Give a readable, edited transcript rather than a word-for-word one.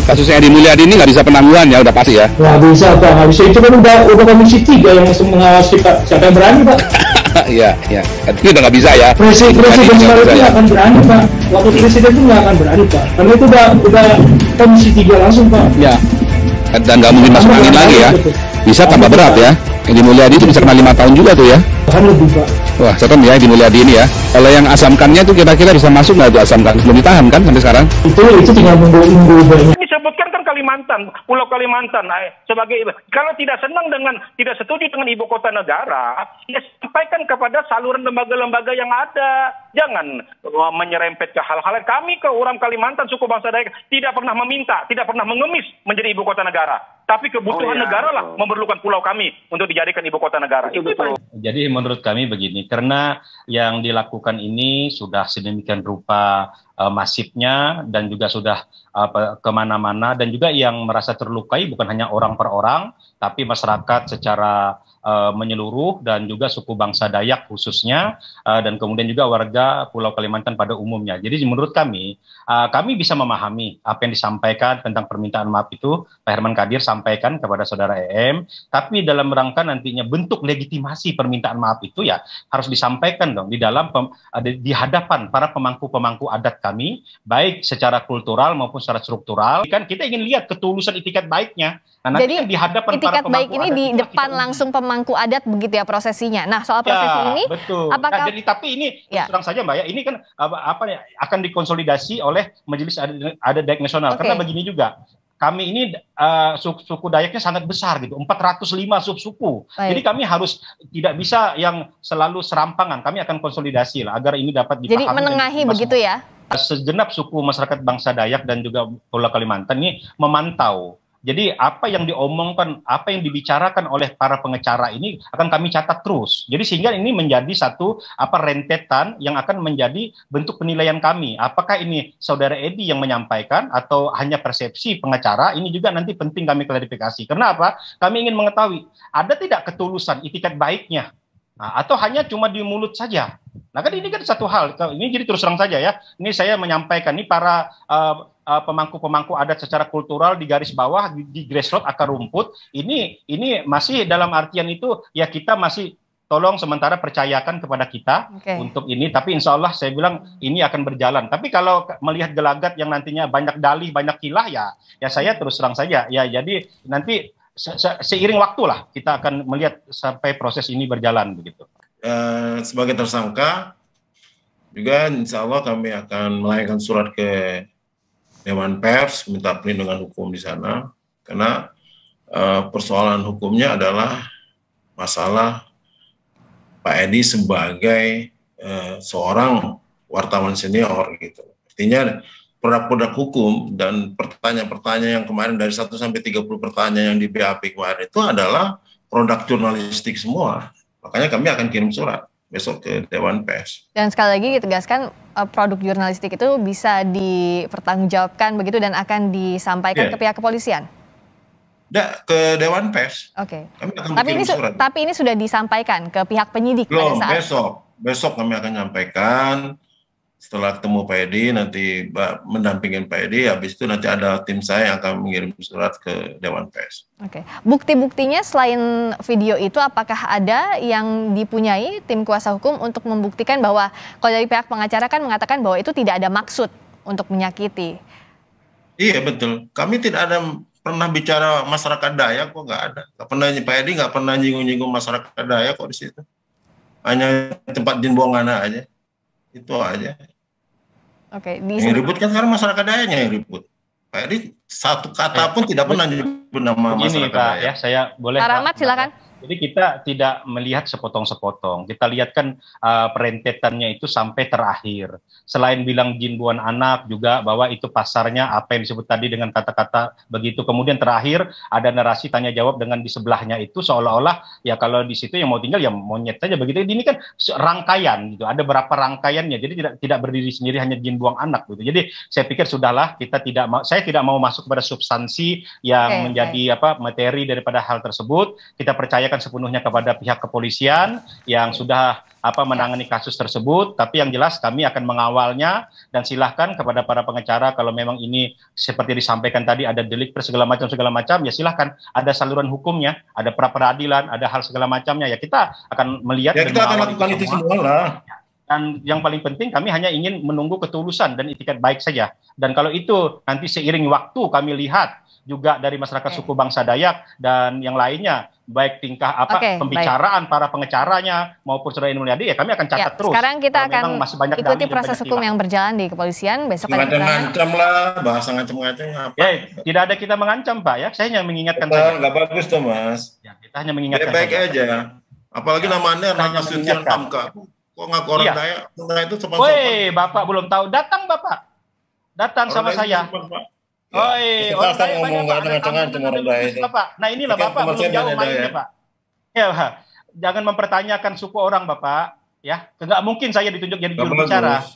kasusnya Edi Mulyadi ini nggak bisa penangguhan ya, udah pasti ya? Nggak bisa Pak, nggak bisa. Itu kan udah Komisi 3 yang mengawasi Pak. Siapa yang berani Pak? Iya, iya. Itu udah nggak bisa ya. Presiden baru itu nggak akan berani Pak. Wakil presiden itu nggak akan berani Pak. Karena itu udah Komisi 3 langsung Pak. Ya. Dan nggak mungkin masuk angin lagi ya. Bisa tambah berat ya. Edi Mulyadi itu bisa kena 5 tahun juga tuh ya. Bahkan lebih Pak. Wah, serem ya Edi Mulyadi ini ya. Kalau yang asamkannya tuh kira-kira bisa masuk nggak tuh asamkan? Belum ditahan kan sampai sekarang? Itu tinggal nunggu banyak. Disebutkan kan Kalimantan, Pulau Kalimantan sebagai, kalau tidak setuju dengan ibu kota negara, ya sampaikan kepada saluran lembaga-lembaga yang ada. Jangan menyerempet ke hal-hal yang kami ke orang Kalimantan suku bangsa Dayak tidak pernah meminta, tidak pernah mengemis menjadi ibu kota negara. Tapi kebutuhan negara lah memerlukan pulau kami untuk dijadikan ibu kota negara. Itu. Jadi menurut kami begini, karena yang dilakukan ini sudah sedemikian rupa masifnya dan juga sudah kemana-mana, dan juga yang merasa terlukai bukan hanya orang per orang, tapi masyarakat secara menyeluruh dan juga suku bangsa Dayak khususnya, dan kemudian juga warga Pulau Kalimantan pada umumnya. Jadi menurut kami bisa memahami apa yang disampaikan tentang permintaan maaf itu Pak Herman Kadir sampaikan kepada saudara EM, tapi dalam rangka nantinya bentuk legitimasi permintaan maaf itu ya harus disampaikan dong di hadapan para pemangku-pemangku adat kami, baik secara kultural maupun secara struktural. Kan kita ingin lihat ketulusan itikat baiknya. Nah, jadi di hadapan itikat para baik ini di depan langsung pemangku adat begitu ya prosesinya. Nah, soal prosesi ini betul. Apakah jadi tapi ini terang saja Mbak ya, ini kan akan dikonsolidasi oleh Majelis Adat Dayak Nasional. Karena begini juga, kami ini suku Dayaknya sangat besar gitu, 405 subsuku. Jadi kami harus tidak bisa yang selalu serampangan. Kami akan konsolidasi lah agar ini dapat dipahami. Jadi menengahi begitu ya. Segenap suku masyarakat bangsa Dayak dan juga Pulau Kalimantan ini memantau. Jadi apa yang diomongkan, apa yang dibicarakan oleh para pengecara ini akan kami catat terus. Jadi sehingga ini menjadi satu rentetan yang akan menjadi bentuk penilaian kami. Apakah ini saudara Edi yang menyampaikan atau hanya persepsi pengecara? Ini juga nanti penting kami klarifikasi. Karena apa? Kami ingin mengetahui ada tidak ketulusan, itikat baiknya, atau hanya cuma di mulut saja. Nah kan ini kan satu hal. Ini jadi terus terang saja ya. Ini saya menyampaikan ini para pemangku-pemangku adat secara kultural di garis bawah, di grassroots akar rumput, ini masih dalam artian itu ya kita masih tolong sementara percayakan kepada kita untuk ini, tapi insya Allah saya bilang ini akan berjalan. Tapi kalau melihat gelagat yang nantinya banyak dalih, banyak kilah ya saya terus terang saja ya, jadi nanti seiring waktu lah kita akan melihat sampai proses ini berjalan begitu. Sebagai tersangka juga insya Allah kami akan melayangkan surat ke Dewan Pers minta perlindungan hukum di sana, karena persoalan hukumnya adalah masalah Pak Edi sebagai seorang wartawan senior gitu. Artinya produk-produk hukum dan pertanyaan-pertanyaan yang kemarin dari 1 sampai 30 pertanyaan yang di BAP kemarin itu adalah produk jurnalistik semua. Makanya kami akan kirim surat besok ke Dewan Pers. Dan sekali lagi ditegaskan produk jurnalistik itu bisa dipertanggungjawabkan begitu dan akan disampaikan ke pihak kepolisian. Ke Dewan Pers. Oke. Tapi ini sudah disampaikan ke pihak penyidik. Belum, besok kami akan menyampaikan. Setelah ketemu Pak Edi, nanti mendampingin Pak Edi, habis itu nanti ada tim saya yang akan mengirim surat ke Dewan Pers. Oke. Bukti-buktinya selain video itu, apakah ada yang dipunyai tim kuasa hukum untuk membuktikan bahwa, kalau dari pihak pengacara kan mengatakan bahwa itu tidak ada maksud untuk menyakiti? Iya betul, kami tidak ada pernah bicara masyarakat Dayak kok, nggak ada. Pak Edi nggak pernah nyinggung-nyinggung masyarakat Dayak kok di situ. Hanya tempat jin buang anak aja. Itu aja. Oke. Yang ribut kan sekarang masyarakat Dayaknya yang ribut. Pak Edi satu kata pun tidak pernah nyebut nama masyarakat Dayak. Ya, saya boleh. Pak Rahmat silakan. Jadi kita tidak melihat sepotong-sepotong. Kita lihat kan perentetannya itu sampai terakhir. Selain bilang jin buan anak juga bahwa itu pasarnya apa yang disebut tadi dengan kata-kata begitu. Kemudian terakhir ada narasi tanya jawab dengan di sebelahnya itu seolah-olah ya kalau di situ yang mau tinggal ya monyet saja begitu. Ini kan rangkaian gitu. Ada berapa rangkaiannya. Jadi tidak berdiri sendiri hanya jin buang anak gitu. Jadi saya pikir sudahlah saya tidak mau masuk kepada substansi yang menjadi materi daripada hal tersebut. Kita percaya percayakan sepenuhnya kepada pihak kepolisian yang sudah menangani kasus tersebut. Tapi yang jelas kami akan mengawalnya, dan silahkan kepada para pengacara kalau memang ini seperti disampaikan tadi ada delik segala macam, ya silahkan ada saluran hukumnya, ada pra peradilan, ada hal segala macamnya, ya kita akan melihat Ya dan kita akan mengawal lakukan itu semua lah. Dan yang paling penting kami hanya ingin menunggu ketulusan dan itikat baik saja. Dan kalau itu nanti seiring waktu kami lihat juga dari masyarakat suku bangsa Dayak dan yang lainnya, baik tingkah pembicaraan para pengacaranya maupun saudara Eni Mulyadi, ya kami akan catat terus. Sekarang kita akan masih banyak ikuti proses hukum yang berjalan di kepolisian. Besok ada ngancam lah, bahasa ngancam-ngancam apa? Ya, tidak ada kita mengancam, Pak, ya. Saya hanya mengingatkan saja. Nggak bagus tuh, Mas. Ya, kita hanya mengingatkan baik saja. aja. Apalagi namanya Nasution Hamka. Kok ngaku orang Dayak? Orang itu sopan-sopan. Woi, Bapak belum tahu. Datang, Bapak. Datang sama saya. Oi, orang Dayak ngomong nggak ada ngancam-ngancam orang Dayak itu. Bapak. Nah inilah Bapak belum jauh mainnya, Pak. Ya, Pak. Jangan mempertanyakan suku orang, Bapak. Ya, nggak mungkin saya ditunjuk jadi juru bicara.